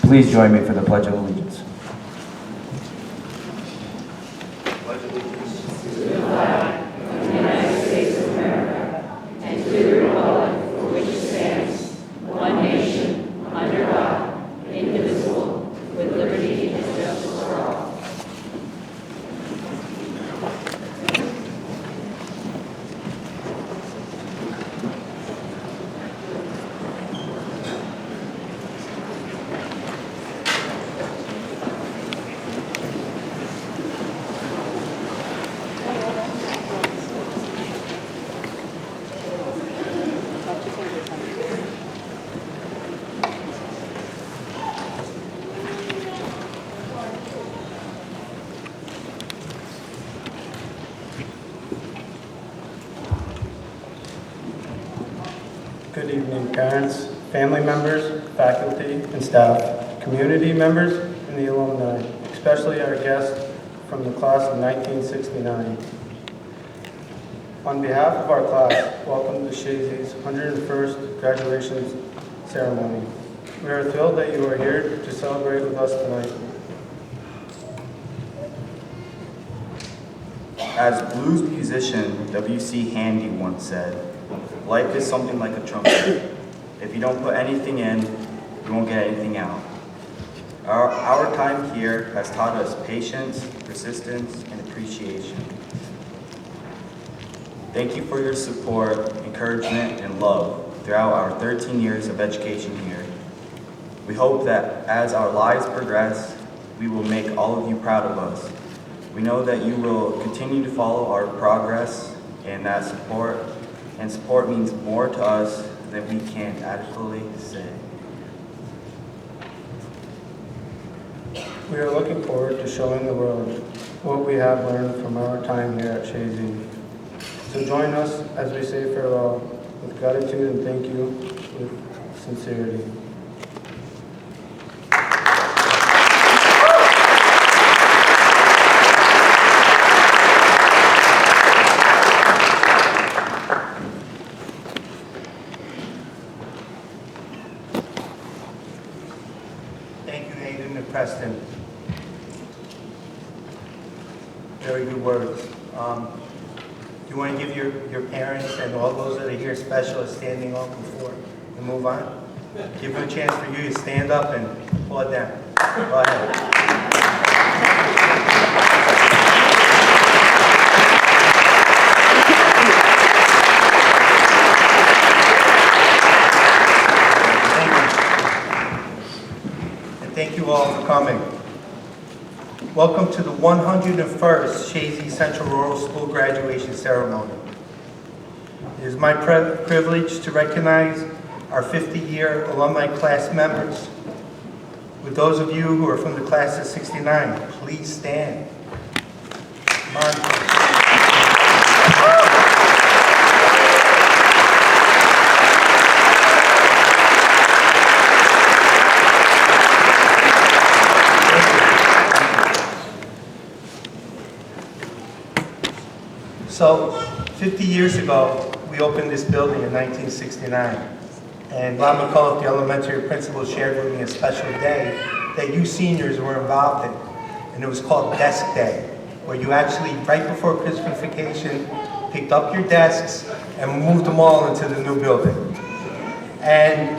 Please join me for the Pledge of Allegiance. Good evening, parents, family members, faculty, and staff, community members, and the alumni, especially our guests from the class of 1969. On behalf of our class, welcome to Chazy's 101st graduation ceremony. We are thrilled that you are here to celebrate with us tonight. As blues musician W.C. Handy once said, life is something like a trumpet. If you don't put anything in, you won't get anything out. Our time here has taught us patience, persistence, and appreciation. Thank you for your support, encouragement, and love throughout our 13 years of education here. We hope that as our lives progress, we will make all of you proud of us. We know that you will continue to follow our progress and that support, and support means more to us than we can adequately say. We are looking forward to showing the world what we have learned from our time here at Chazy. So join us as we say farewell with gratitude and thank you with sincerity. Thank you, Hayden and Preston. Very good words. Do you want to give your parents and all those that are here special a standing on before we move on? Give them a chance for you to stand up and applaud them. Go ahead. Thank you all for coming. Welcome to the 101st Chazy Central Rural School graduation ceremony. It is my privilege to recognize our 50-year alumni class members. With those of you who are from the class of '69, please stand. Come on. So, 50 years ago, we opened this building in 1969. And Bob McCullough, the elementary principal, shared with me a special day that you seniors were involved in. And it was called Desk Day, where you actually, right before Christmas vacation, picked up your desks and moved them all into the new building. And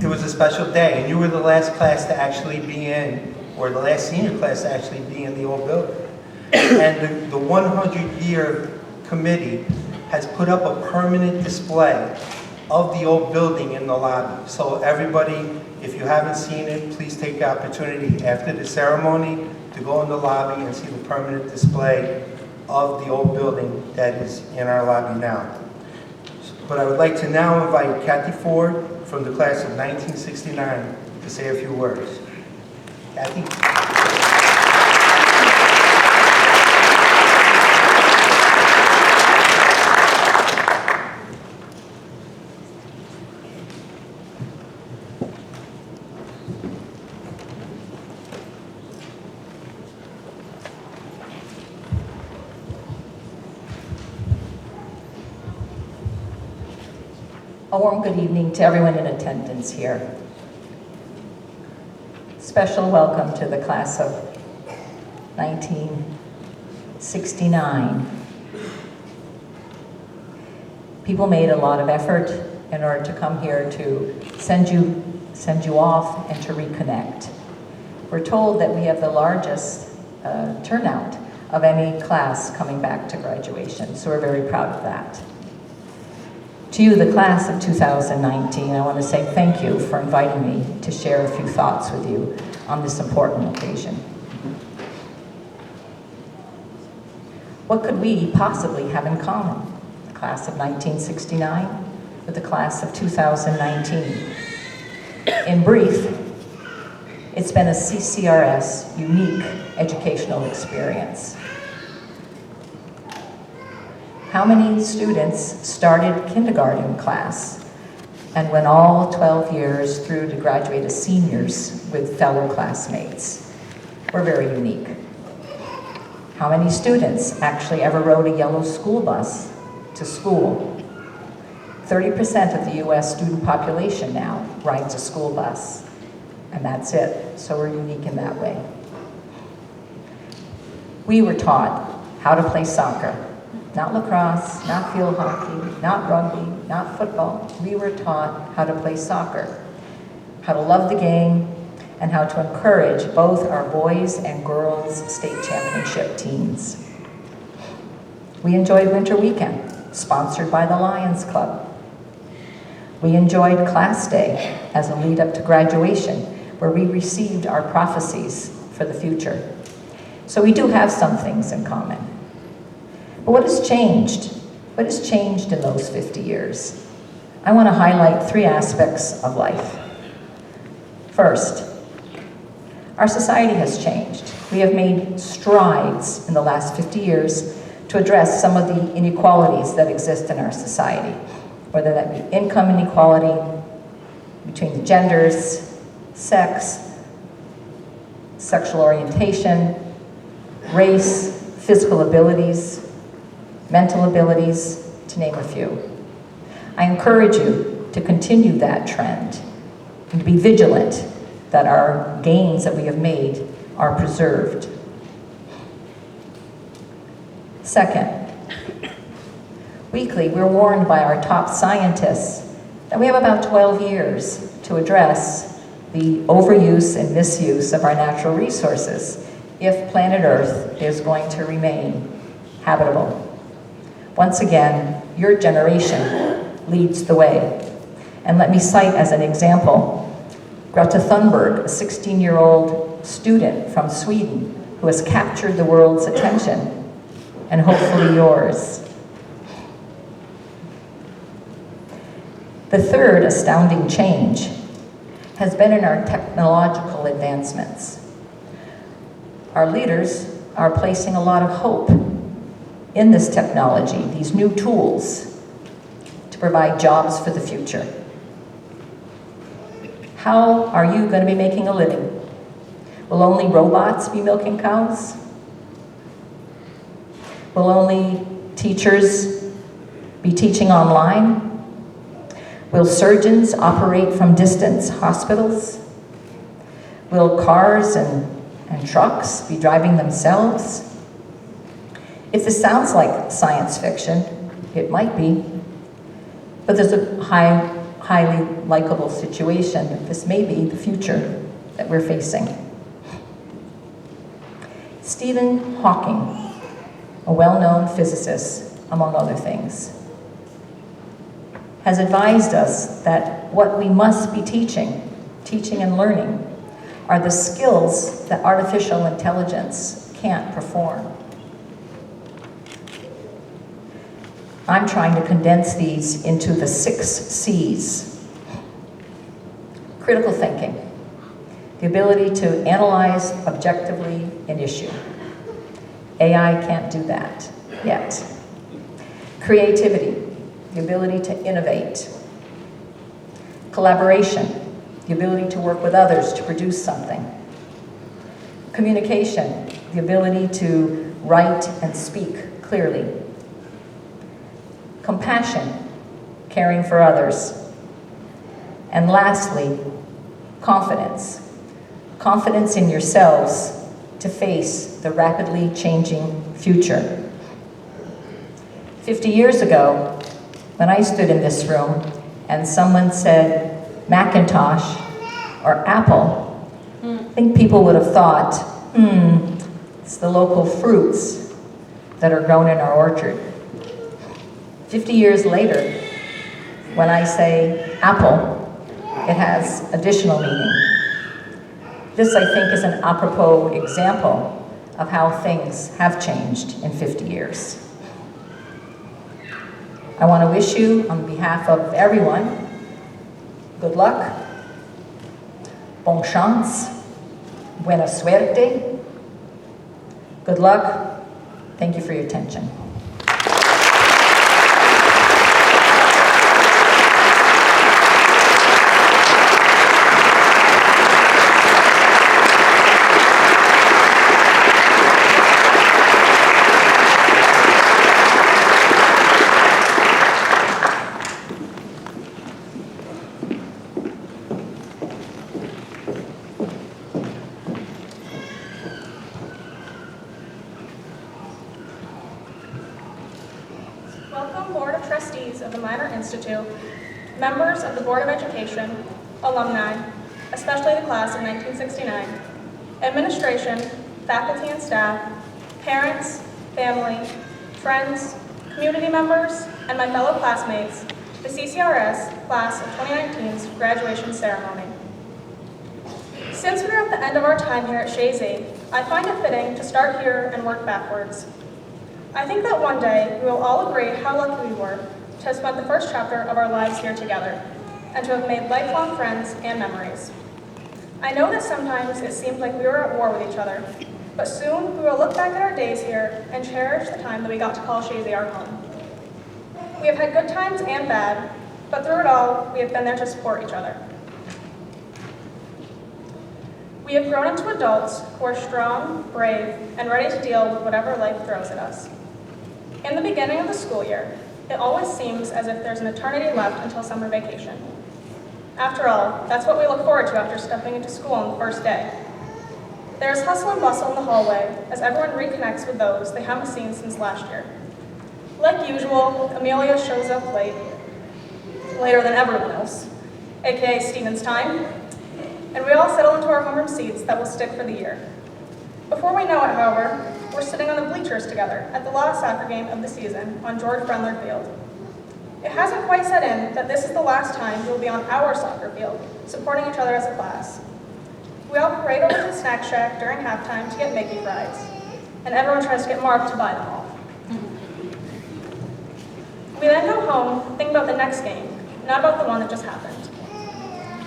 it was a special day, and you were the last class to actually be in, or the last senior class to actually be in the old building. And the 100-year committee has put up a permanent display of the old building in the lobby. So everybody, if you haven't seen it, please take the opportunity after the ceremony to go in the lobby and see the permanent display of the old building that is in our lobby now. But I would like to now invite Kathy Ford from the class of 1969 to say a few words. Kathy? A warm good evening to everyone in attendance here. Special welcome to the class of 1969. People made a lot of effort in order to come here to send you off and to reconnect. We're told that we have the largest turnout of any class coming back to graduation, so we're very proud of that. To you, the class of 2019, I want to say thank you for inviting me to share a few thoughts with you on this important occasion. What could we possibly have in common? The class of 1969 with the class of 2019. In brief, it's been a CCRS unique educational experience. How many students started kindergarten class and went all 12 years through to graduate as seniors with fellow classmates? We're very unique. How many students actually ever rode a yellow school bus to school? 30% of the US student population now rides a school bus, and that's it. So we're unique in that way. We were taught how to play soccer. Not lacrosse, not field hockey, not rugby, not football. We were taught how to play soccer, how to love the game, and how to encourage both our boys and girls state championship teams. We enjoyed Winter Weekend, sponsored by the Lions Club. We enjoyed Class Day as a lead up to graduation, where we received our prophecies for the future. So we do have some things in common. But what has changed? What has changed in those 50 years? I want to highlight 3 aspects of life. First, our society has changed. We have made strides in the last 50 years to address some of the inequalities that exist in our society, whether that be income inequality between the genders, sex, sexual orientation, race, physical abilities, mental abilities, to name a few. I encourage you to continue that trend and to be vigilant that our gains that we have made are preserved. Second, weekly we're warned by our top scientists that we have about 12 years to address the overuse and misuse of our natural resources if planet Earth is going to remain habitable. Once again, your generation leads the way. And let me cite as an example, Greta Thunberg, a 16-year-old student from Sweden who has captured the world's attention, and hopefully yours. The third astounding change has been in our technological advancements. Our leaders are placing a lot of hope in this technology, these new tools, to provide jobs for the future. How are you going to be making a living? Will only robots be milking cows? Will only teachers be teaching online? Will surgeons operate from distance hospitals? Will cars and trucks be driving themselves? If this sounds like science fiction, it might be, but there's a highly likable situation that this may be the future that we're facing. Stephen Hawking, a well-known physicist, among other things, has advised us that what we must be teaching and learning, are the skills that artificial intelligence can't perform. I'm trying to condense these into the 6 C's. Critical thinking, the ability to analyze objectively an issue. AI can't do that yet. Creativity, the ability to innovate. Collaboration, the ability to work with others to produce something. Communication, the ability to write and speak clearly. Compassion, caring for others. And lastly, confidence. Confidence in yourselves to face the rapidly changing future. 50 years ago, when I stood in this room and someone said Macintosh or Apple, I think people would have thought, it's the local fruits that are grown in our orchard. 50 years later, when I say apple, it has additional meaning. This, I think, is an apropos example of how things have changed in 50 years. I want to wish you, on behalf of everyone, good luck, bon chance, buena suerte, good luck, thank you for your attention. Welcome, Board of Trustees of the Minor Institute, members of the Board of Education, alumni, especially the class of 1969, administration, faculty and staff, parents, family, friends, community members, and my fellow classmates to the CCRS Class of 2019's graduation ceremony. Since we are at the end of our time here at Chazy, I find it fitting to start here and work backwards. I think that one day we will all agree how lucky we were to have spent the first chapter of our lives here together, and to have made lifelong friends and memories. I know that sometimes it seemed like we were at war with each other, but soon we will look back at our days here and cherish the time that we got to call Chazy our home. We have had good times and bad, but through it all, we have been there to support each other. We have grown into adults who are strong, brave, and ready to deal with whatever life throws at us. In the beginning of the school year, it always seems as if there's an eternity left until summer vacation. After all, that's what we look forward to after stepping into school on the first day. There is hustle and bustle in the hallway as everyone reconnects with those they haven't seen since last year. Like usual, Amelia shows up late, later than everyone else, aka Steven's time, and we all settle into our homeroom seats that will stick for the year. Before we know it, however, we're sitting on the bleachers together at the last soccer game of the season on George Brenler Field. It hasn't quite set in that this is the last time we'll be on our soccer field, supporting each other as a class. We all parade over to the snack shack during halftime to get Mickey fries, and everyone tries to get Mark to buy them all. We then go home, think about the next game, not about the one that just happened.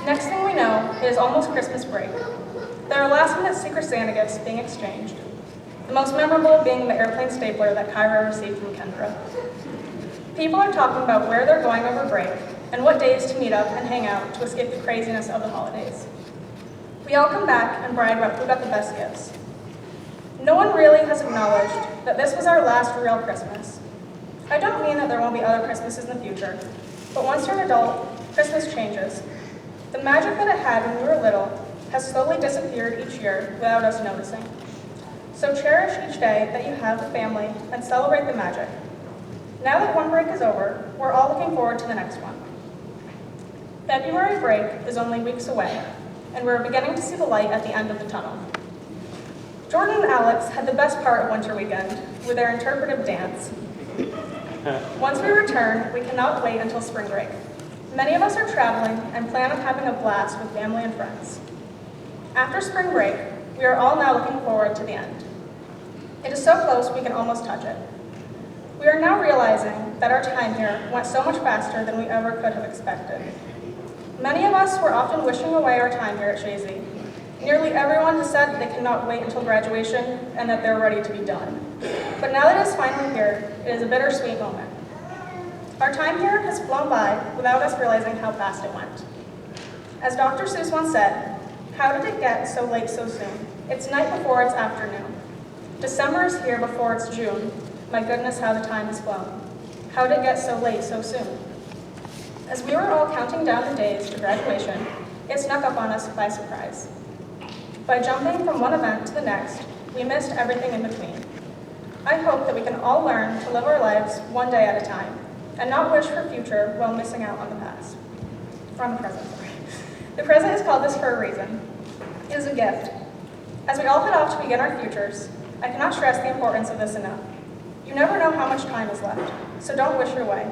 Next thing we know, it is almost Christmas break. There are last-minute Secret Santa gifts being exchanged, the most memorable being the airplane stapler that Kyra received from Kendra. People are talking about where they're going over break and what days to meet up and hang out to escape the craziness of the holidays. We all come back and brag about who got the best gifts. No one really has acknowledged that this was our last real Christmas. I don't mean that there won't be other Christmases in the future, but once you're an adult, Christmas changes. The magic that it had when we were little has slowly disappeared each year without us noticing. So cherish each day that you have with family and celebrate the magic. Now that one break is over, we're all looking forward to the next one. February break is only weeks away, and we're beginning to see the light at the end of the tunnel. Jordan and Alex had the best part of winter weekend with their interpretive dance. Once we return, we cannot wait until spring break. Many of us are traveling and plan on having a blast with family and friends. After spring break, we are all now looking forward to the end. It is so close we can almost touch it. We are now realizing that our time here went so much faster than we ever could have expected. Many of us were often wishing away our time here at Chazy. Nearly everyone has said that they cannot wait until graduation and that they're ready to be done. But now that it is finally here, it is a bittersweet moment. Our time here has flown by without us realizing how fast it went. As Dr. Seuss once said, how did it get so late so soon? It's night before it's afternoon. December is here before it's June. My goodness, how the time has flown. How did it get so late so soon? As we were all counting down the days to graduation, it snuck up on us by surprise. By jumping from one event to the next, we missed everything in between. I hope that we can all learn to live our lives one day at a time, and not wish for future while missing out on the past. Or on the present, sorry. The present is called this for a reason. It is a gift. As we all head off to begin our futures, I cannot stress the importance of this enough. You never know how much time is left, so don't wish it away.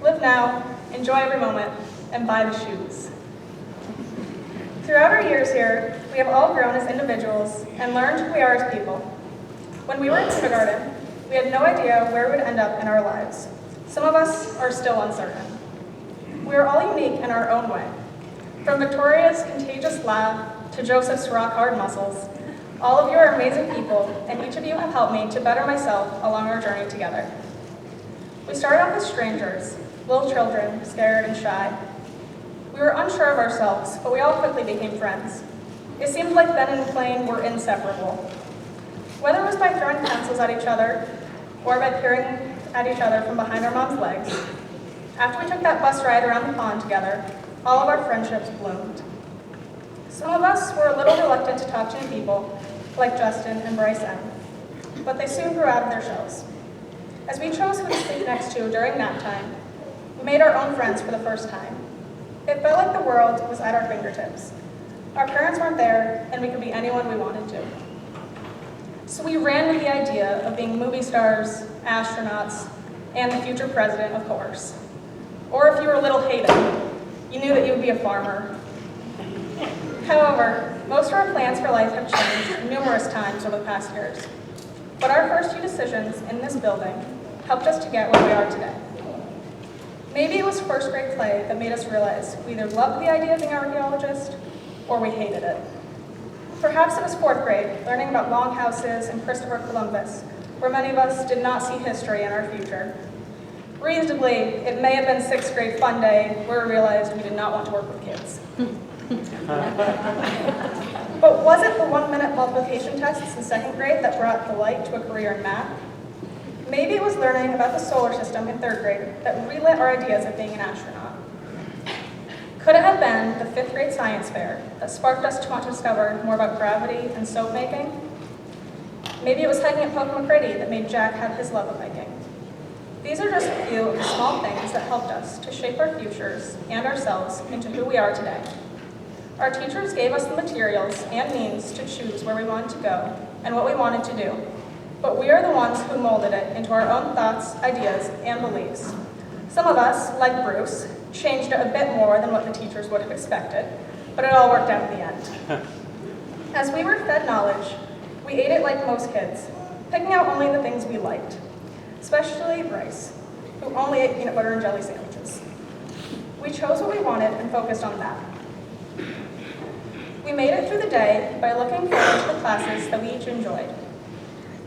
Live now, enjoy every moment, and buy the shoes. Throughout our years here, we have all grown as individuals and learned who we are as people. When we were in kindergarten, we had no idea where we would end up in our lives. Some of us are still uncertain. We are all unique in our own way. From Victoria's contagious laugh to Joseph's rock-hard muscles, all of you are amazing people, and each of you have helped me to better myself along our journey together. We started off as strangers, little children, scared and shy. We were unsure of ourselves, but we all quickly became friends. It seemed like Ben and Blaine were inseparable. Whether it was by throwing pencils at each other, or by peering at each other from behind our mom's legs, after we took that bus ride around the pond together, all of our friendships bloomed. Some of us were a little reluctant to talk to new people, like Justin and Bryson, but they soon grew out of their shells. As we chose who to sleep next to during nap time, we made our own friends for the first time. It felt like the world was at our fingertips. Our parents weren't there, and we could be anyone we wanted to. So we ran with the idea of being movie stars, astronauts, and the future president, of course. Or if you were a little Hayden, you knew that you would be a farmer. However, Most of our plans for life have changed numerous times over the past years. But our first few decisions in this building helped us to get where we are today. Maybe it was first grade play that made us realize we either loved the idea of being an archaeologist or we hated it. Perhaps it was fourth grade, learning about longhouses and Christopher Columbus, where many of us did not see history in our future. Reasonably, it may have been sixth grade fun day where we realized we did not want to work with kids. But was it the 1-minute multiplication tests in second grade that brought the light to a career in math? Maybe it was learning about the solar system in third grade that relit our ideas of being an astronaut. Could it have been the fifth grade science fair that sparked us to want to discover more about gravity and soap making? Maybe it was hiking at Poke McCready that made Jack have his love of hiking. These are just a few of the small things that helped us to shape our futures and ourselves into who we are today. Our teachers gave us the materials and means to choose where we wanted to go and what we wanted to do, but we are the ones who molded it into our own thoughts, ideas, and beliefs. Some of us, like Bruce, changed it a bit more than what the teachers would have expected, but it all worked out in the end. As we were fed knowledge, we ate it like most kids, picking out only the things we liked, especially Bryce, who only ate peanut butter and jelly sandwiches. We chose what we wanted and focused on that. We made it through the day by looking forward to the classes that we each enjoyed.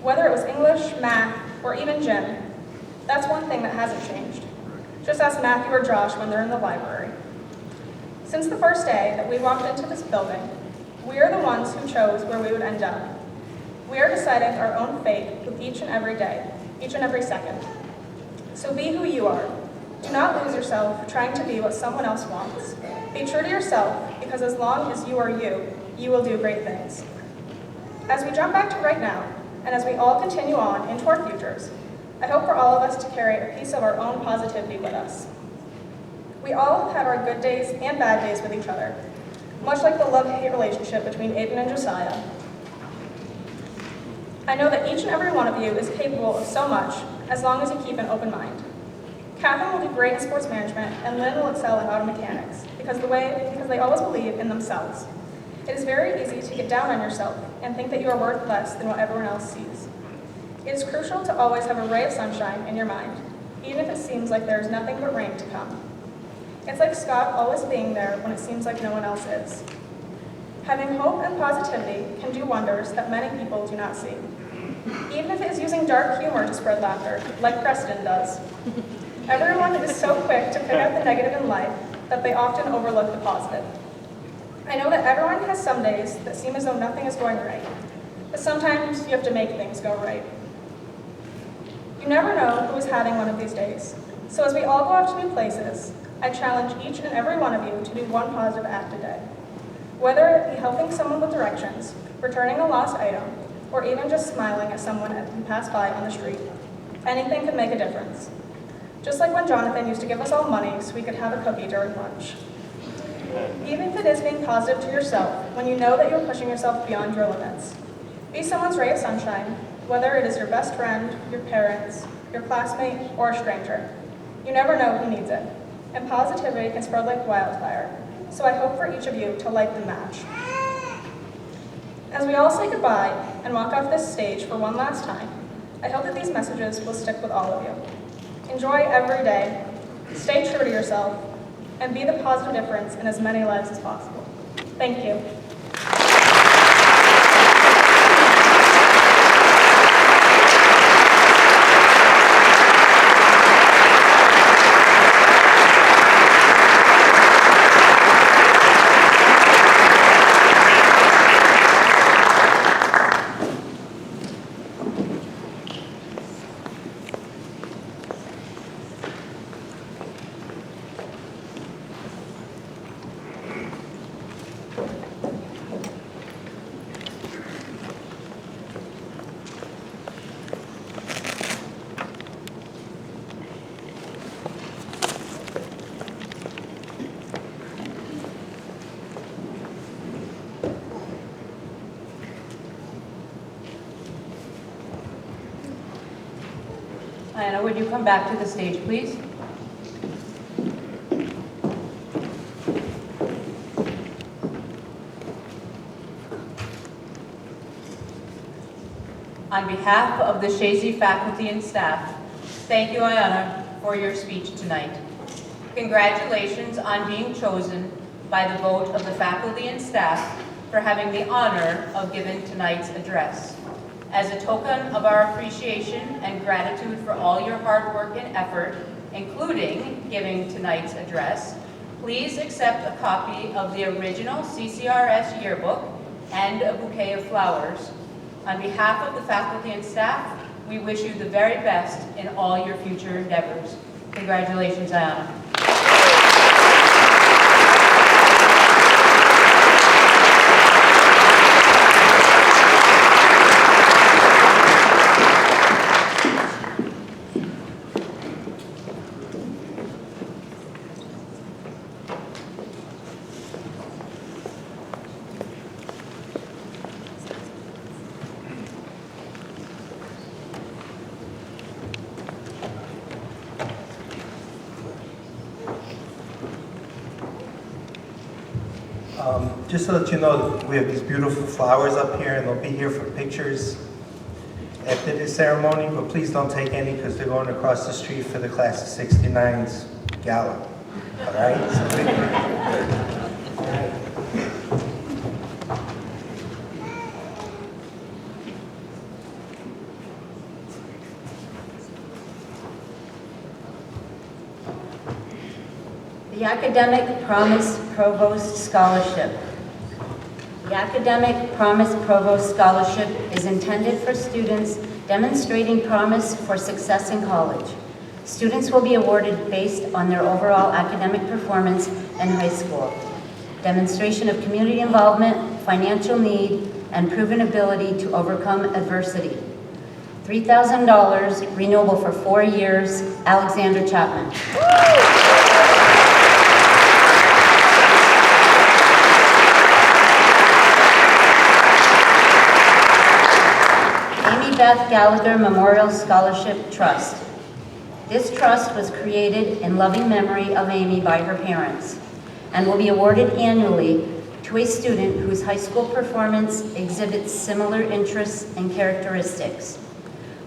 Whether it was English, math, or even gym, that's one thing that hasn't changed. Just ask Matthew or Josh when they're in the library. Since the first day that we walked into this building, we are the ones who chose where we would end up. We are deciding our own fate with each and every day, each and every second. So be who you are. Do not lose yourself trying to be what someone else wants. Be true to yourself, because as long as you are you, you will do great things. As we jump back to right now, and as we all continue on into our futures, I hope for all of us to carry a piece of our own positivity with us. We all have had our good days and bad days with each other, much like the love-hate relationship between Aiden and Josiah. I know that each and every one of you is capable of so much, as long as you keep an open mind. Catherine will do great in sports management, and Lynn will excel in auto mechanics, because they always believe in themselves. It is very easy to get down on yourself and think that you are worth less than what everyone else sees. It is crucial to always have a ray of sunshine in your mind, even if it seems like there is nothing but rain to come. It's like Scott always being there when it seems like no one else is. Having hope and positivity can do wonders that many people do not see, even if it is using dark humor to spread laughter, like Preston does. Everyone is so quick to pick out the negative in life that they often overlook the positive. I know that everyone has some days that seem as though nothing is going right, but sometimes you have to make things go right. You never know who is having one of these days, so as we all go out to new places, I challenge each and every one of you to do one positive act a day. Whether it be helping someone with directions, returning a lost item, or even just smiling at someone as you pass by on the street, anything can make a difference. Just like when Jonathan used to give us all money so we could have a cookie during lunch. Even if it is being positive to yourself when you know that you're pushing yourself beyond your limits. Be someone's ray of sunshine, whether it is your best friend, your parents, your classmate, or a stranger. You never know who needs it, and positivity can spread like wildfire, so I hope for each of you to light the match. As we all say goodbye and walk off this stage for one last time, I hope that these messages will stick with all of you. Enjoy every day, stay true to yourself, and be the positive difference in as many lives as possible. Thank you. Anna, would you come back to the stage, please? On behalf of the Chazy faculty and staff, thank you, Ayanna, for your speech tonight. Congratulations on being chosen by the vote of the faculty and staff for having the honor of giving tonight's address. As a token of our appreciation and gratitude for all your hard work and effort, including giving tonight's address, please accept a copy of the original CCRS yearbook and a bouquet of flowers. On behalf of the faculty and staff, we wish you the very best in all your future endeavors. Congratulations, Ayanna. Just to let you know, we have these beautiful flowers up here, and they'll be here for pictures after the ceremony, but please don't take any because they're going across the street for the class of 69's gala. All right? The Academic Promise Provost Scholarship. The Academic Promise Provost Scholarship is intended for students demonstrating promise for success in college. Students will be awarded based on their overall academic performance in high school, demonstration of community involvement, financial need, and proven ability to overcome adversity. $3,000, renewable for 4 years, Alexander Chapman. Beth Gallagher Memorial Scholarship Trust. This trust was created in loving memory of Amy by her parents and will be awarded annually to a student whose high school performance exhibits similar interests and characteristics.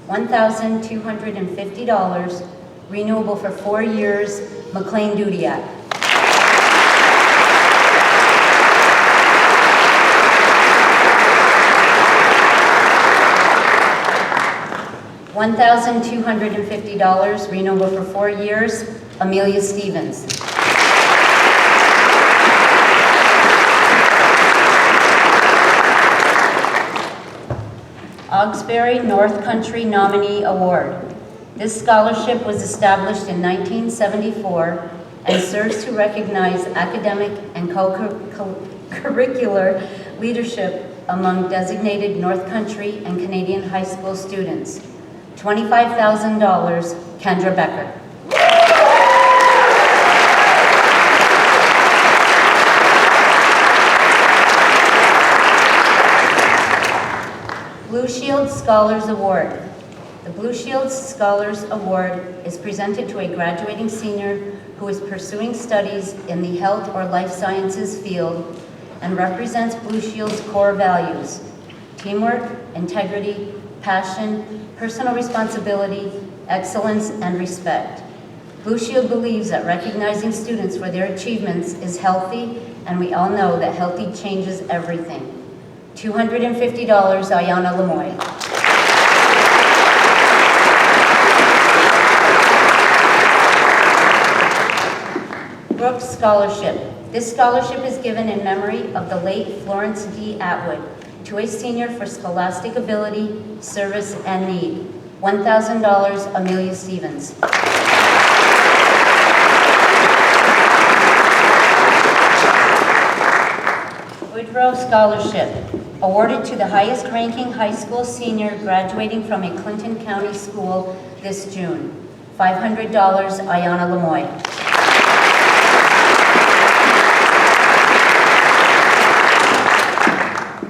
$1,250, renewable for 4 years, McLean Dudiak. $1,250, renewable for 4 years, Amelia Stevens. Augsbury North Country Nominee Award. This scholarship was established in 1974 and serves to recognize academic and co-curricular leadership among designated North Country and Canadian high school students. $25,000, Kendra Becker. Blue Shield Scholars Award. The Blue Shield Scholars Award is presented to a graduating senior who is pursuing studies in the health or life sciences field and represents Blue Shield's core values: teamwork, integrity, passion, personal responsibility, excellence, and respect. Blue Shield believes that recognizing students for their achievements is healthy, and we all know that healthy changes everything. $250, Ayanna Lemoy. Brooks Scholarship. This scholarship is given in memory of the late Florence D. Atwood to a senior for scholastic ability, service, and need. $1,000, Amelia Stevens. Woodrow Scholarship, awarded to the highest ranking high school senior graduating from a Clinton County school this June. $500, Ayanna Lemoy.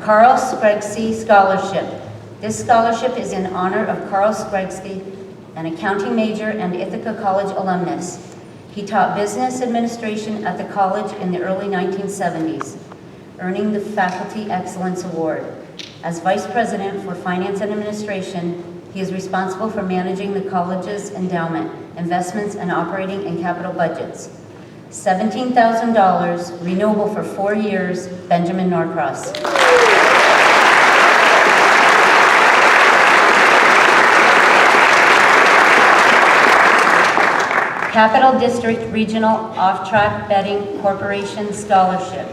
Carl Skregsky Scholarship. This scholarship is in honor of Carl Skregsky, an accounting major and Ithaca College alumnus. He taught business administration at the college in the early 1970s, earning the Faculty Excellence Award. As Vice President for Finance and Administration, he is responsible for managing the college's endowment, investments, and operating and capital budgets. $17,000, renewable for 4 years, Benjamin Norcross. Capital District Regional Off-Track Betting Corporation Scholarship.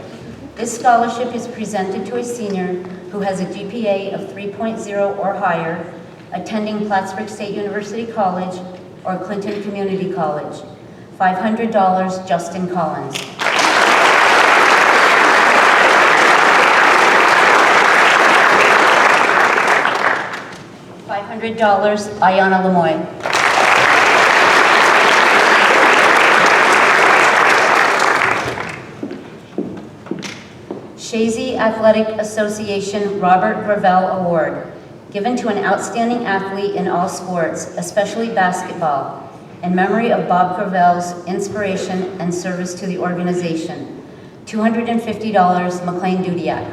This scholarship is presented to a senior who has a GPA of 3.0 or higher, attending Plattsburgh State University College or Clinton Community College. $500, Justin Collins. $500, Ayana Lemoy. Chazy Athletic Association Robert Gravel Award, given to an outstanding athlete in all sports, especially basketball, in memory of Bob Gravel's inspiration and service to the organization. $250, McLean Dudiak.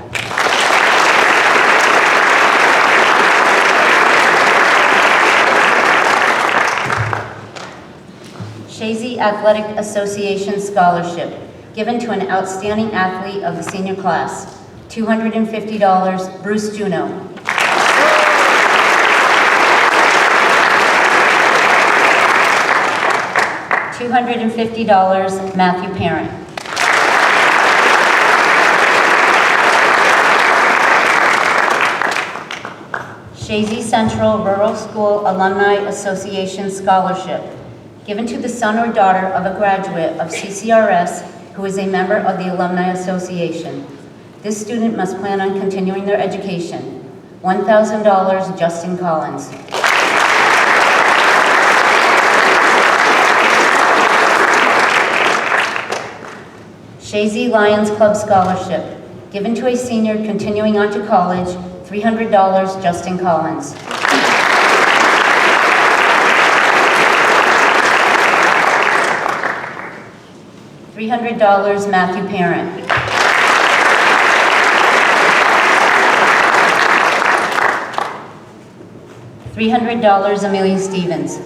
Chazy Athletic Association Scholarship, given to an outstanding athlete of the senior class. $250, Bruce Juno. $250, Matthew Parent. Chazy Central Rural School Alumni Association Scholarship, given to the son or daughter of a graduate of CCRS who is a member of the Alumni Association. This student must plan on continuing their education. $1,000, Justin Collins. Chazy Lions Club Scholarship, given to a senior continuing on to college. $300, Justin Collins. $300, Matthew Parent. $300, Amelia Stevens.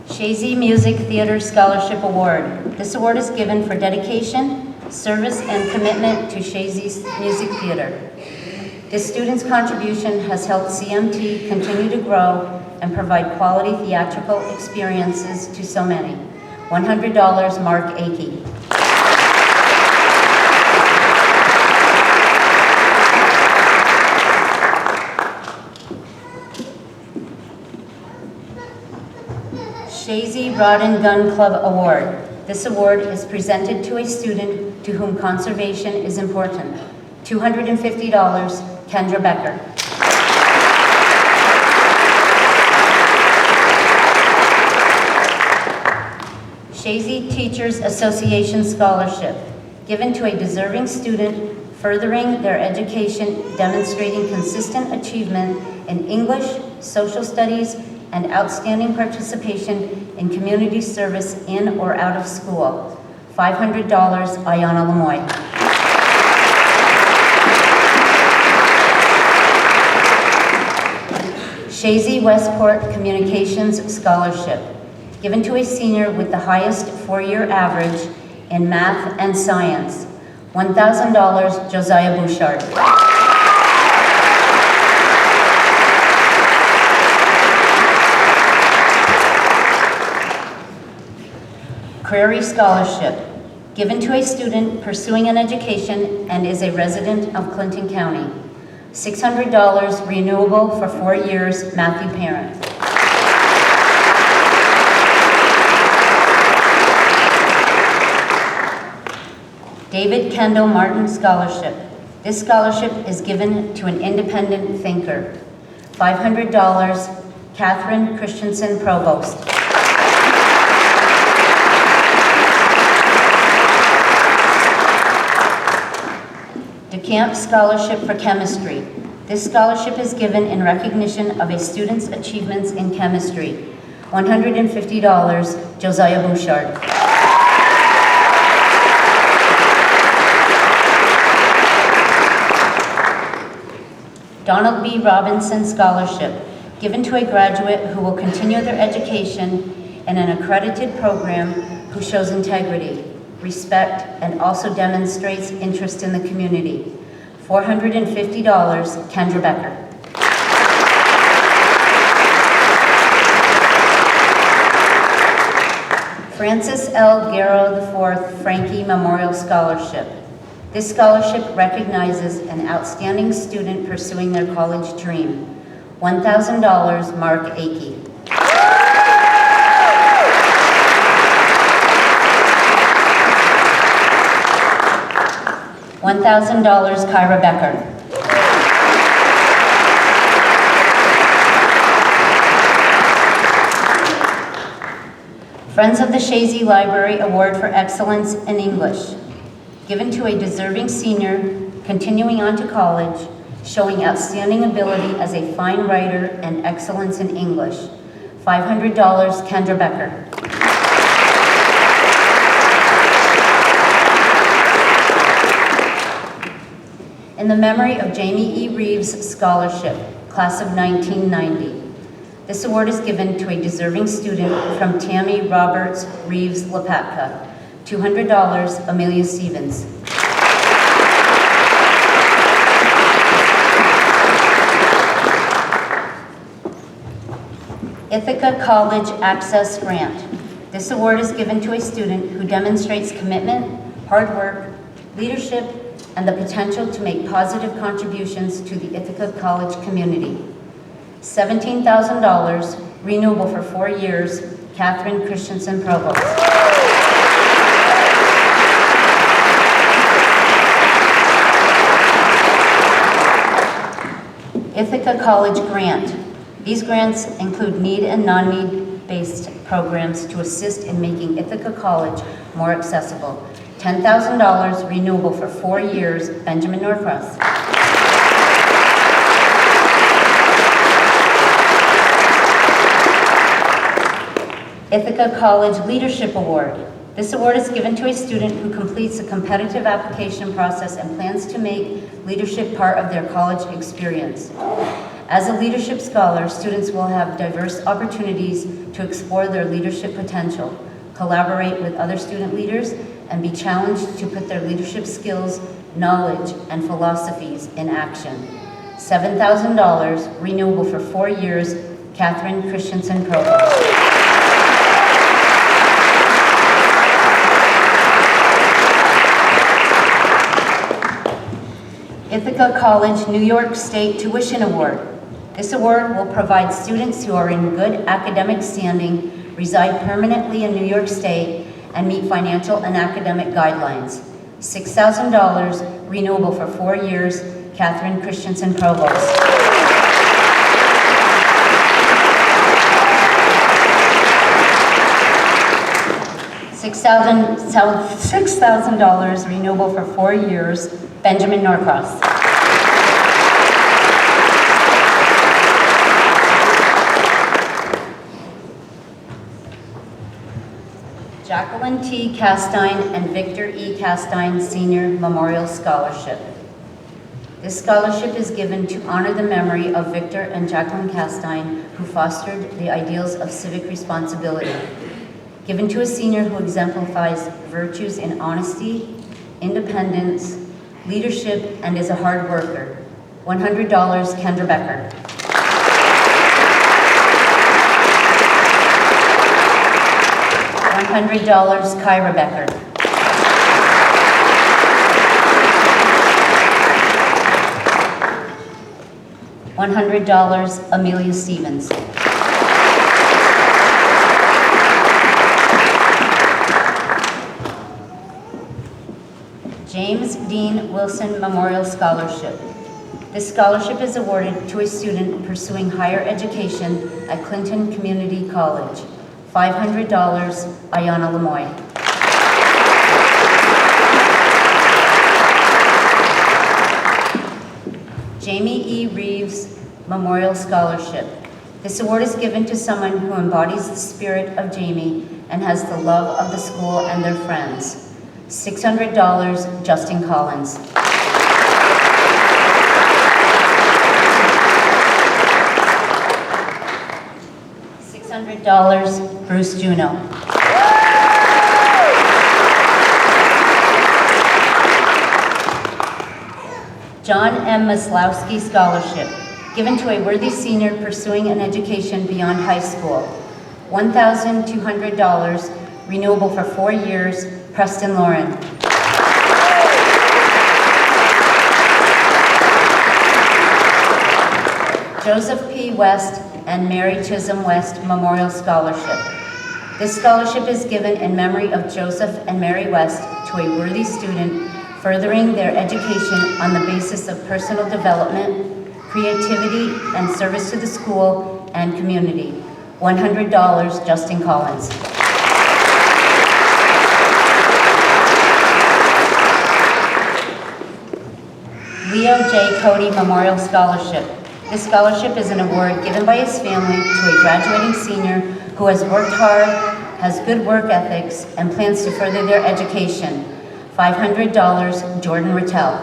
Chazy Music Theater Scholarship Award. This award is given for dedication, service, and commitment to Chazy's Music Theater. This student's contribution has helped CMT continue to grow and provide quality theatrical experiences to so many. $100, Mark Akey. Chazy Rod and Gun Club Award. This award is presented to a student to whom conservation is important. $250, Kendra Becker. Chazy Teachers Association Scholarship, given to a deserving student furthering their education, demonstrating consistent achievement in English, social studies, and outstanding participation in community service in or out of school. $500, Ayana Lemoy. Chazy Westport Communications Scholarship, given to a senior with the highest 4-year average in math and science. $1,000, Josiah Bouchard. Prairie Scholarship, given to a student pursuing an education and is a resident of Clinton County. $600, renewable for 4 years, Matthew Parent. David Kendall Martin Scholarship. This scholarship is given to an independent thinker. $500, Catherine Christensen Provost. DeCamp Scholarship for Chemistry. This scholarship is given in recognition of a student's achievements in chemistry. $150, Josiah Bouchard. Donald B. Robinson Scholarship, given to a graduate who will continue their education in an accredited program who shows integrity, respect, and also demonstrates interest in the community. $450, Kendra Becker. Francis L. Garrow IV Frankie Memorial Scholarship. This scholarship recognizes an outstanding student pursuing their college dream. $1,000, Mark Akey. $1,000, Kyra Becker. Friends of the Chazy Library Award for Excellence in English, given to a deserving senior continuing on to college, showing outstanding ability as a fine writer and excellence in English. $500, Kendra Becker. In the memory of Jamie E. Reeves Scholarship, class of 1990. This award is given to a deserving student from Tammy Roberts Reeves Lepatka. $200, Amelia Stevens. Ithaca College Access Grant. This award is given to a student who demonstrates commitment, hard work, leadership, and the potential to make positive contributions to the Ithaca College community. $17,000, renewable for 4 years, Catherine Christensen Provost. Ithaca College Grant. These grants include need and non-need based programs to assist in making Ithaca College more accessible. $10,000, renewable for 4 years, Benjamin Norcross. Ithaca College Leadership Award. This award is given to a student who completes a competitive application process and plans to make leadership part of their college experience. As a leadership scholar, students will have diverse opportunities to explore their leadership potential, collaborate with other student leaders, and be challenged to put their leadership skills, knowledge, and philosophies in action. $7,000, renewable for 4 years, Catherine Christensen Provost. Ithaca College New York State Tuition Award. This award will provide students who are in good academic standing, reside permanently in New York State, and meet financial and academic guidelines. $6,000, renewable for 4 years, Catherine Christensen Provost. $6,000, renewable for 4 years, Benjamin Norcross. Jacqueline T. Castine and Victor E. Castine Senior Memorial Scholarship. This scholarship is given to honor the memory of Victor and Jacqueline Castine, who fostered the ideals of civic responsibility. Given to a senior who exemplifies virtues in honesty, independence, leadership, and is a hard worker. $100, Kendra Becker. $100, Kyra Becker. $100, Amelia Stevens. James Dean Wilson Memorial Scholarship. This scholarship is awarded to a student pursuing higher education at Clinton Community College. $500, Ayanna Lemoy. Jamie E. Reeves Memorial Scholarship. This award is given to someone who embodies the spirit of Jamie and has the love of the school and their friends. $600, Justin Collins. $100, Bruce Juno. John M. Maslowski Scholarship, given to a worthy senior pursuing an education beyond high school. $1,200, renewable for 4 years, Preston Lauren. Joseph P. West and Mary Chisholm West Memorial Scholarship. This scholarship is given in memory of Joseph and Mary West to a worthy student furthering their education on the basis of personal development, creativity, and service to the school and community. $100, Justin Collins. Leo J. Cody Memorial Scholarship. This scholarship is an award given by his family to a graduating senior who has worked hard, has good work ethics, and plans to further their education. $500, Jordan Rattel.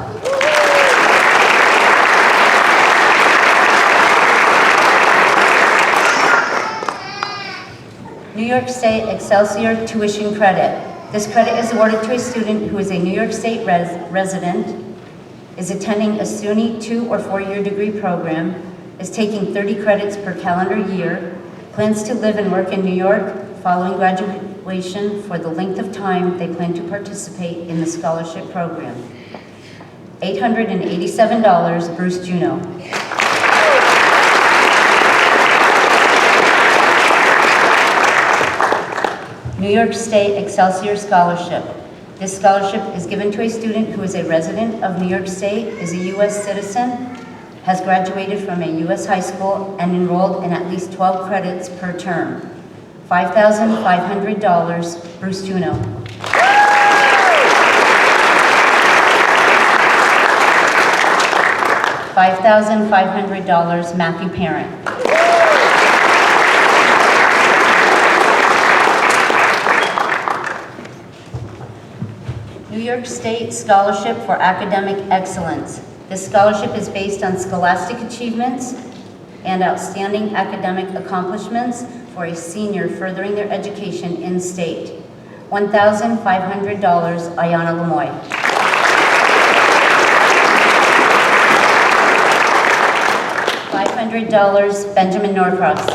New York State Excelsior Tuition Credit. This credit is awarded to a student who is a New York State resident, is attending a SUNY 2- or 4-year degree program, is taking 30 credits per calendar year, plans to live and work in New York following graduation for the length of time they plan to participate in the scholarship program. $887, Bruce Juno. New York State Excelsior Scholarship. This scholarship is given to a student who is a resident of New York State, is a U.S. citizen, has graduated from a U.S. high school, and enrolled in at least 12 credits per term. $5,500, Bruce Juno. $5,500, Matthew Parent. New York State Scholarship for Academic Excellence. This scholarship is based on scholastic achievements and outstanding academic accomplishments for a senior furthering their education in state. $1,500, Ayanna Lemoy. $500, Benjamin Norcross.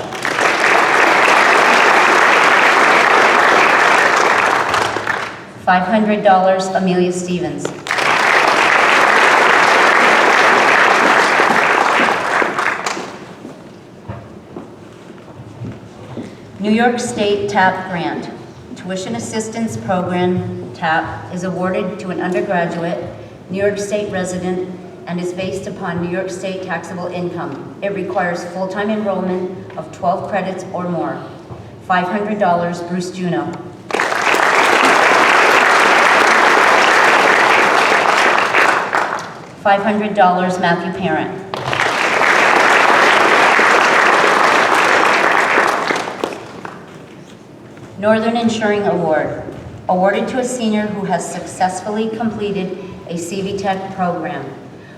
$500, Amelia Stevens. New York State TAP Grant. Tuition Assistance Program, TAP, is awarded to an undergraduate, New York State resident, and is based upon New York State taxable income. It requires full-time enrollment of 12 credits or more. $500, Bruce Juno. $500, Matthew Parent. Northern Insuring Award, awarded to a senior who has successfully completed a CV Tech program.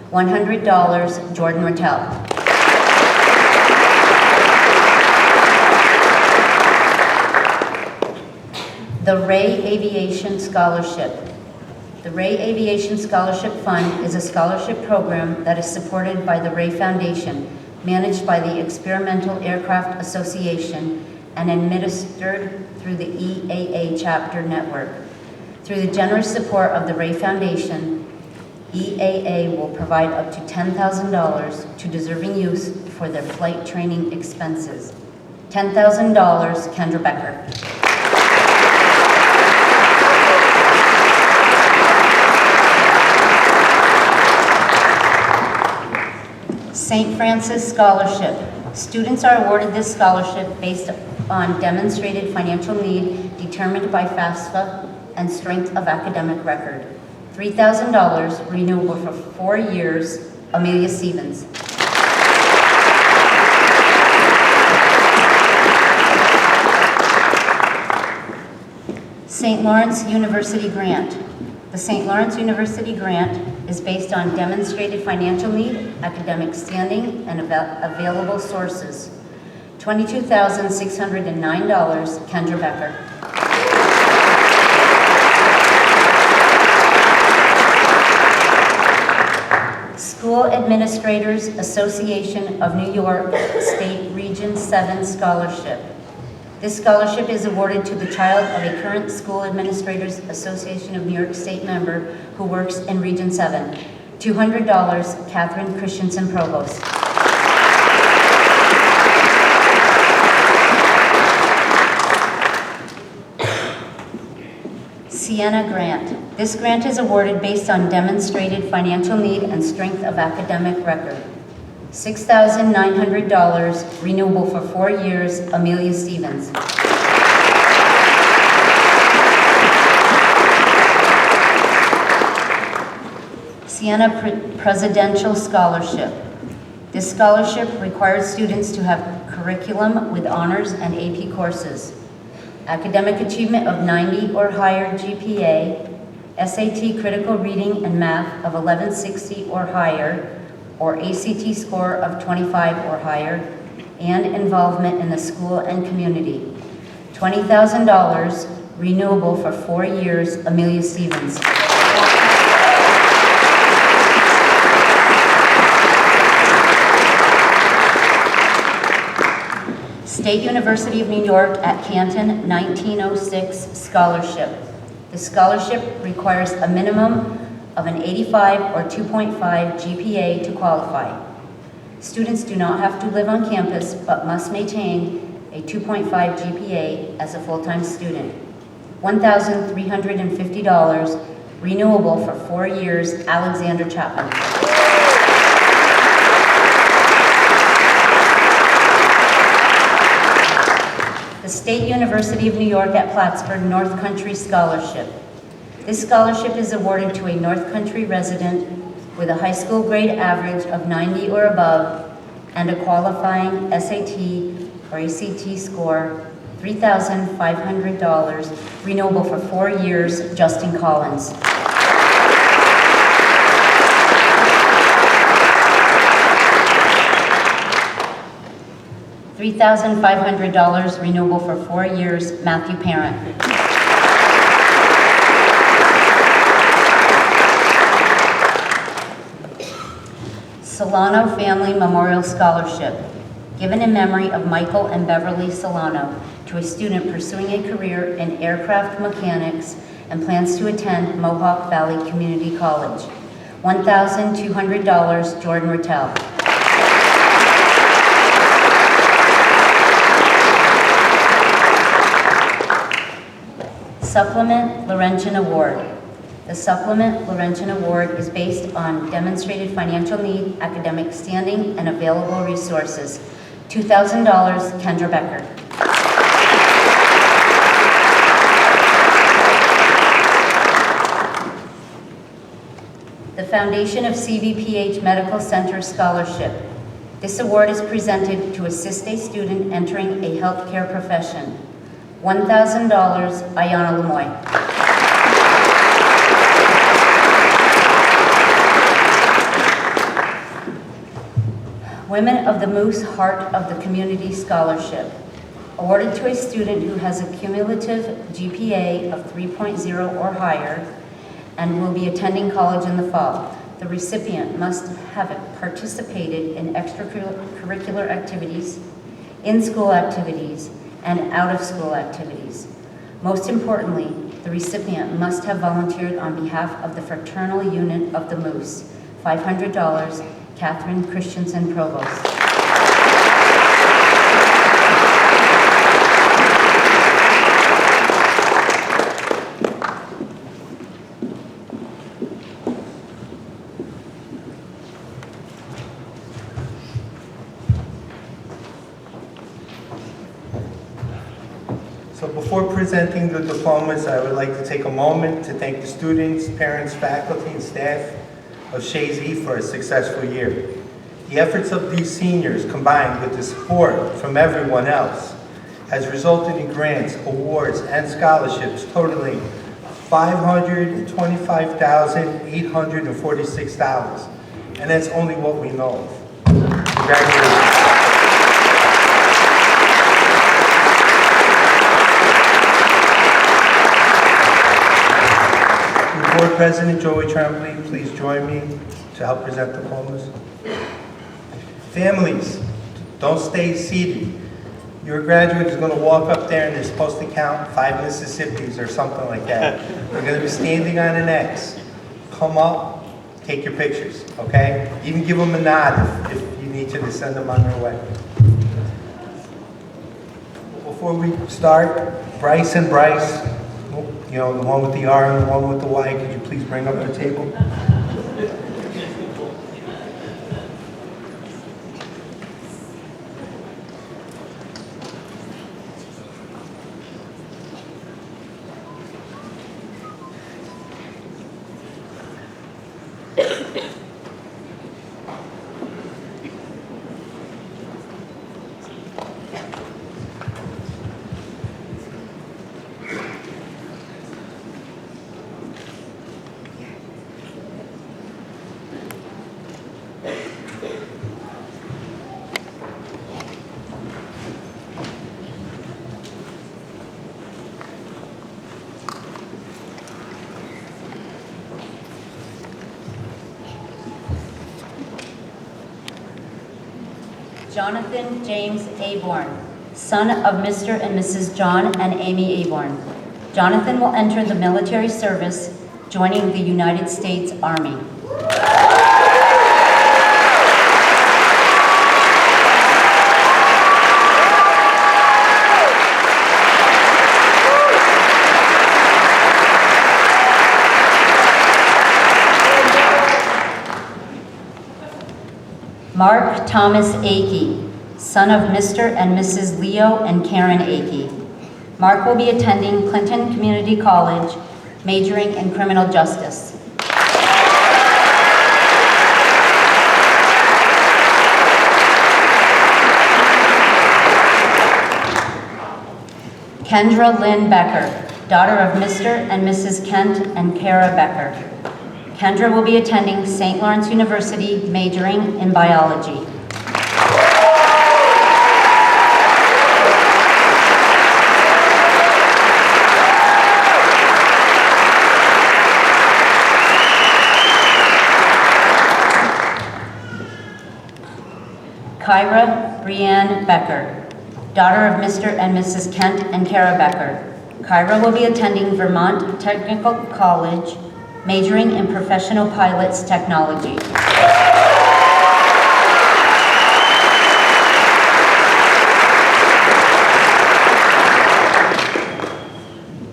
$100, Jordan Rattel. The Ray Aviation Scholarship. The Ray Aviation Scholarship Fund is a scholarship program that is supported by the Ray Foundation, managed by the Experimental Aircraft Association, and administered through the EAA chapter network. Through the generous support of the Ray Foundation, EAA will provide up to $10,000 to deserving youth for their flight training expenses. $10,000, Kendra Becker. St. Francis Scholarship. Students are awarded this scholarship based on demonstrated financial need determined by FAFSA and strength of academic record. $3,000, renewable for 4 years, Amelia Stevens. St. Lawrence University Grant. The St. Lawrence University Grant is based on demonstrated financial need, academic standing, and available sources. $22,609, Kendra Becker. School Administrators Association of New York State Region 7 Scholarship. This scholarship is awarded to the child of a current School Administrators Association of New York State member who works in Region 7. $200, Catherine Christensen Provost. Sienna Grant. This grant is awarded based on demonstrated financial need and strength of academic record. $6,900, renewable for 4 years, Amelia Stevens. Sienna Presidential Scholarship. This scholarship requires students to have curriculum with honors and AP courses, academic achievement of 90 or higher GPA, SAT critical reading and math of 1160 or higher, or ACT score of 25 or higher, and involvement in the school and community. $20,000, renewable for 4 years, Amelia Stevens. State University of New York at Canton 1906 Scholarship. The scholarship requires a minimum of an 85 or 2.5 GPA to qualify. Students do not have to live on campus, but must maintain a 2.5 GPA as a full-time student. $1,350, renewable for 4 years, Alexander Chapman. The State University of New York at Plattsburgh North Country Scholarship. This scholarship is awarded to a North Country resident with a high school grade average of 90 or above and a qualifying SAT or ACT score. $3,500, renewable for 4 years, Justin Collins. $3,500, renewable for 4 years, Matthew Parent. Solano Family Memorial Scholarship, given in memory of Michael and Beverly Solano, to a student pursuing a career in aircraft mechanics and plans to attend Mohawk Valley Community College. $1,200, Jordan Rattel. Supplement Laurentian Award. The Supplement Laurentian Award is based on demonstrated financial need, academic standing, and available resources. $2,000, Kendra Becker. The Foundation of CVPH Medical Center Scholarship. This award is presented to assist a student entering a healthcare profession. $1,000, Ayana Lemoy. Women of the Moose Heart of the Community Scholarship, awarded to a student who has a cumulative GPA of 3.0 or higher and will be attending college in the fall. The recipient must have participated in extracurricular activities, in-school activities, and out-of-school activities. Most importantly, the recipient must have volunteered on behalf of the fraternal unit of the Moose. $500, Catherine Christensen Provost. So before presenting the diplomas, I would like to take a moment to thank the students, parents, faculty, and staff of Chazy for a successful year. The efforts of these seniors, combined with the support from everyone else, has resulted in grants, awards, and scholarships totaling $525,846. And that's only what we know of. Congratulations. Board President Joey Tremblay please join me to help present the diplomas? Families, don't stay seated. Your graduate is going to walk up there and they're supposed to count 5 Mississippis or something like that. They're going to be standing on an X. Come up, take your pictures, okay? Even give them a nod if you need to send them on their way. Before we start, Bryce and Bryce, you know, the one with the R and the one with the Y, could you please bring up the table? Jonathan James Aborn, son of Mr. and Mrs. John and Amy Aborn. Jonathan will enter the military service, joining the United States Army. Mark Thomas Akey, son of Mr. and Mrs. Leo and Karen Akey. Mark will be attending Clinton Community College, majoring in criminal justice. Kendra Lynn Becker, daughter of Mr. and Mrs. Kent and Kara Becker. Kendra will be attending St. Lawrence University, majoring in biology. Kyra Brianne Becker, daughter of Mr. and Mrs. Kent and Kara Becker. Kyra will be attending Vermont Technical College, majoring in professional pilots technology.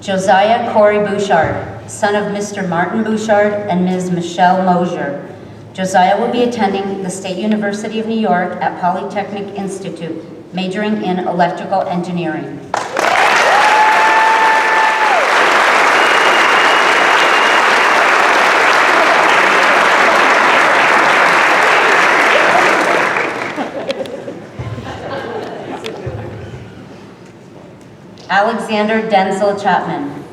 Josiah Corey Bouchard, son of Mr. Martin Bouchard and Ms. Michelle Mosier. Josiah will be attending the State University of New York at Polytechnic Institute, majoring in electrical engineering. Alexander Denzel Chapman,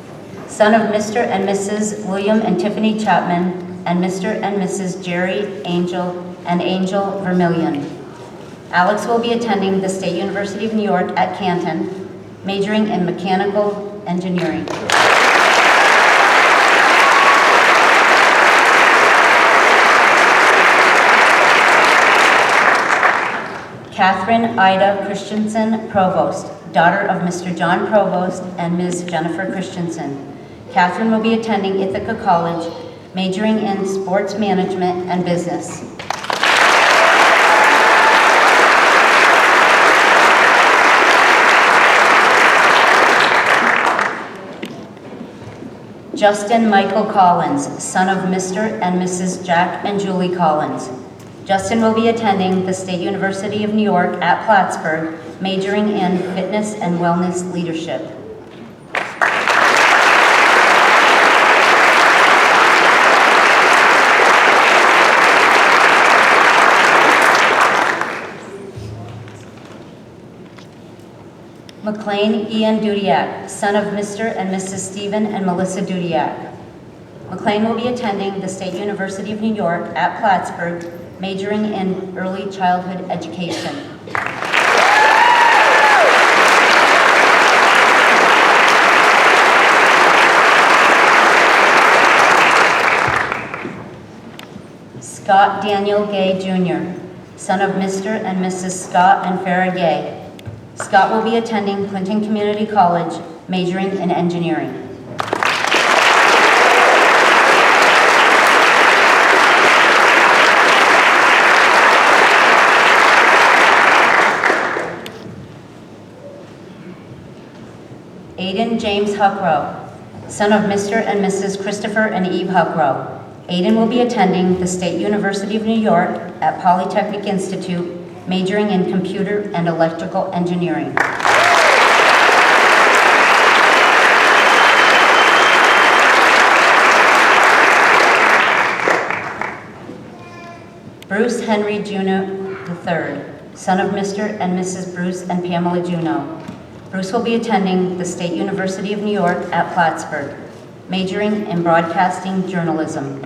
son of Mr. and Mrs. William and Tiffany Chapman and Mr. and Mrs. Jerry Angel and Angel Vermillion. Alex will be attending the State University of New York at Canton, majoring in mechanical engineering. Catherine Ida Christensen Provost, daughter of Mr. John Provost and Ms. Jennifer Christensen. Catherine will be attending Ithaca College, majoring in sports management and business. Justin Michael Collins, son of Mr. and Mrs. Jack and Julie Collins. Justin will be attending the State University of New York at Plattsburgh, majoring in fitness and wellness leadership. McLean Ian Dudiak, son of Mr. and Mrs. Stephen and Melissa Dudiak. McLean will be attending the State University of New York at Plattsburgh, majoring in early childhood education. Scott Daniel Gay Jr., son of Mr. and Mrs. Scott and Farah Gay. Scott will be attending Clinton Community College, majoring in engineering. Aiden James Huckrow, son of Mr. and Mrs. Christopher and Eve Huckrow. Aiden will be attending the State University of New York at Polytechnic Institute, majoring in computer and electrical engineering. Bruce Henry Juno III, son of Mr. and Mrs. Bruce and Pamela Juno. Bruce will be attending the State University of New York at Plattsburgh, majoring in broadcasting journalism.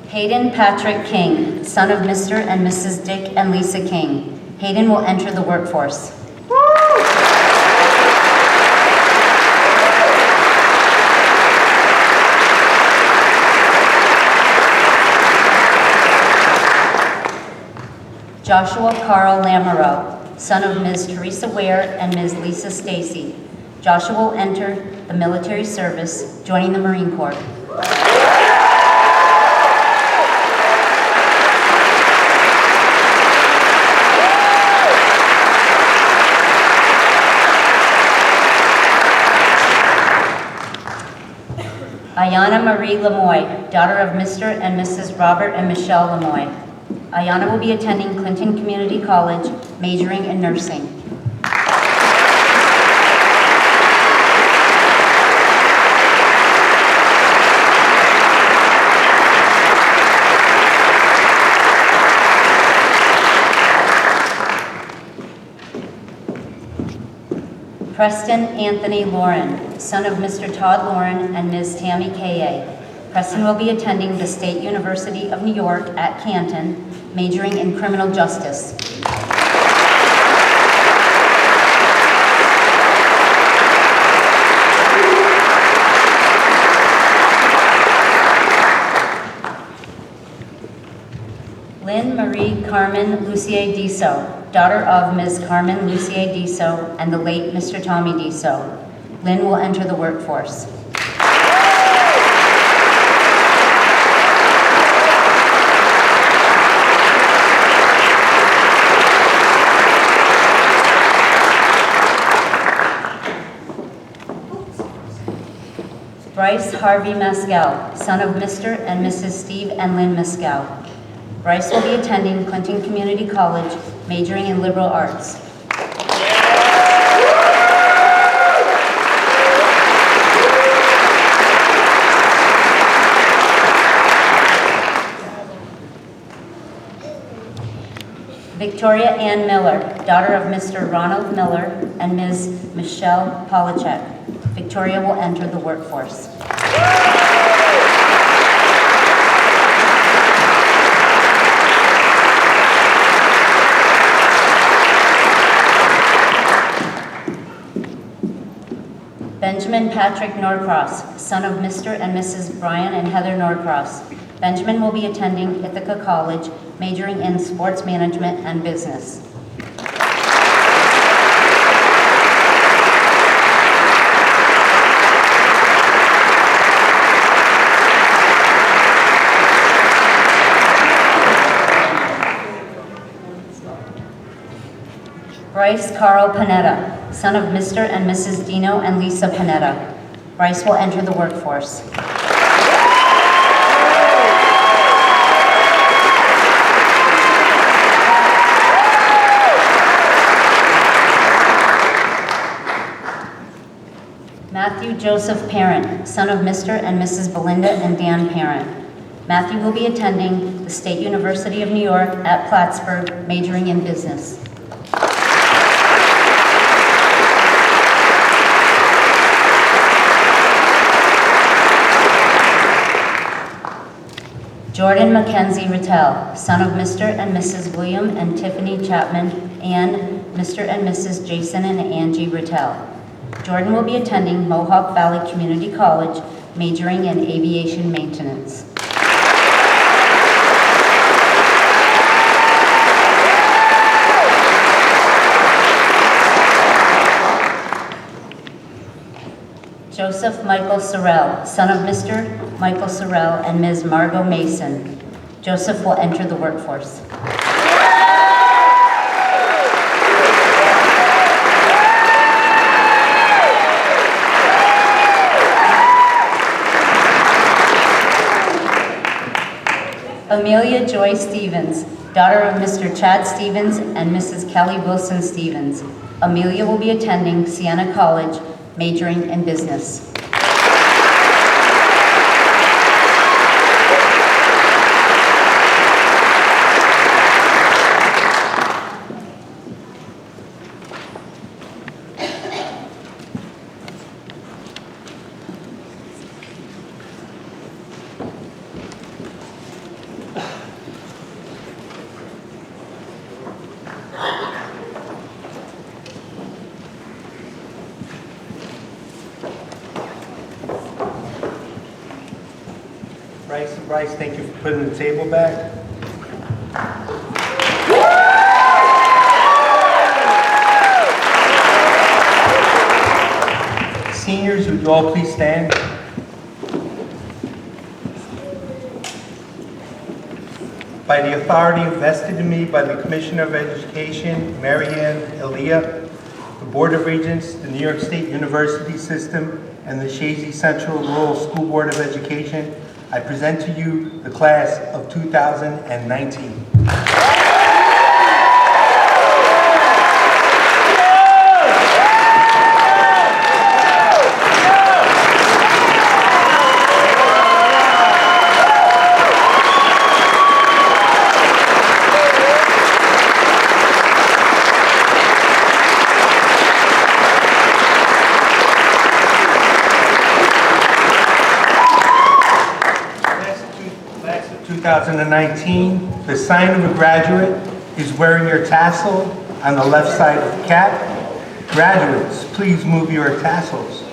Hayden Patrick King, son of Mr. and Mrs. Dick and Lisa King. Hayden will enter the workforce. Joshua Carl Lamoureux, son of Ms. Teresa Ware and Ms. Lisa Stacy. Joshua will enter the military service, joining the Marine Corps. Ayana Marie Lemoy, daughter of Mr. and Mrs. Robert and Michelle Lemoy. Ayana will be attending Clinton Community College, majoring in nursing. Preston Anthony Lauren, son of Mr. Todd Lauren and Ms. Tammy Kaye. Preston will be attending the State University of New York at Canton, majoring in criminal justice. Lynn Marie Carmen Lucier Diso, daughter of Ms. Carmen Lucier Diso and the late Mr. Tommy Diso. Lynn will enter the workforce. Bryce Harvey Mescal, son of Mr. and Mrs. Steve and Lynn Mescal. Bryce will be attending Clinton Community College, majoring in liberal arts. Victoria Ann Miller, daughter of Mr. Ronald Miller and Ms. Michelle Polachek. Victoria will enter the workforce. Benjamin Patrick Norcross, son of Mr. and Mrs. Brian and Heather Norcross. Benjamin will be attending Ithaca College, majoring in sports management and business. Bryce Carl Panetta, son of Mr. and Mrs. Dino and Lisa Panetta. Bryce will enter the workforce. Matthew Joseph Parent, son of Mr. and Mrs. Belinda and Dan Parent. Matthew will be attending the State University of New York at Plattsburgh, majoring in business. Jordan Mackenzie Rattel, son of Mr. and Mrs. William and Tiffany Chapman and Mr. and Mrs. Jason and Angie Rattel. Jordan will be attending Mohawk Valley Community College, majoring in aviation maintenance. Joseph Michael Sorrell, son of Mr. Michael Sorrell and Ms. Margot Mason. Joseph will enter the workforce. Amelia Joy Stevens, daughter of Mr. Chad Stevens and Mrs. Kelly Wilson Stevens. Amelia will be attending Siena College, majoring in business. Bryce, thank you for putting the table back. Seniors, would you all please stand? By the authority vested in me by the Commissioner of Education, Marianne Elia, the Board of Regents, the New York State University System, and the Chazy Central Rural School Board of Education, I present to you the class of 2019. Class of 2019, the sign of a graduate is wearing your tassel on the left side of the cap. Graduates, please move your tassels.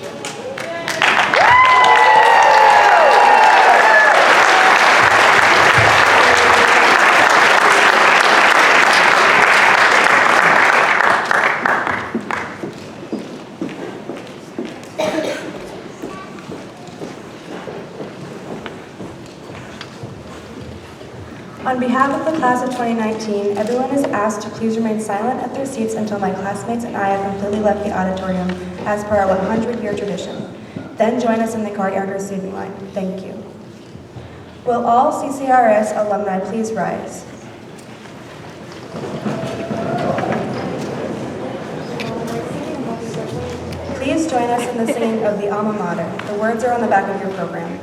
On behalf of the class of 2019, everyone is asked to please remain silent at their seats until my classmates and I have completely left the auditorium as per our 100-year tradition. Then join us in the courtyard receiving line. Thank you. Will all CCRS alumni please rise? Please join us in the singing of the alma mater. The words are on the back of your program.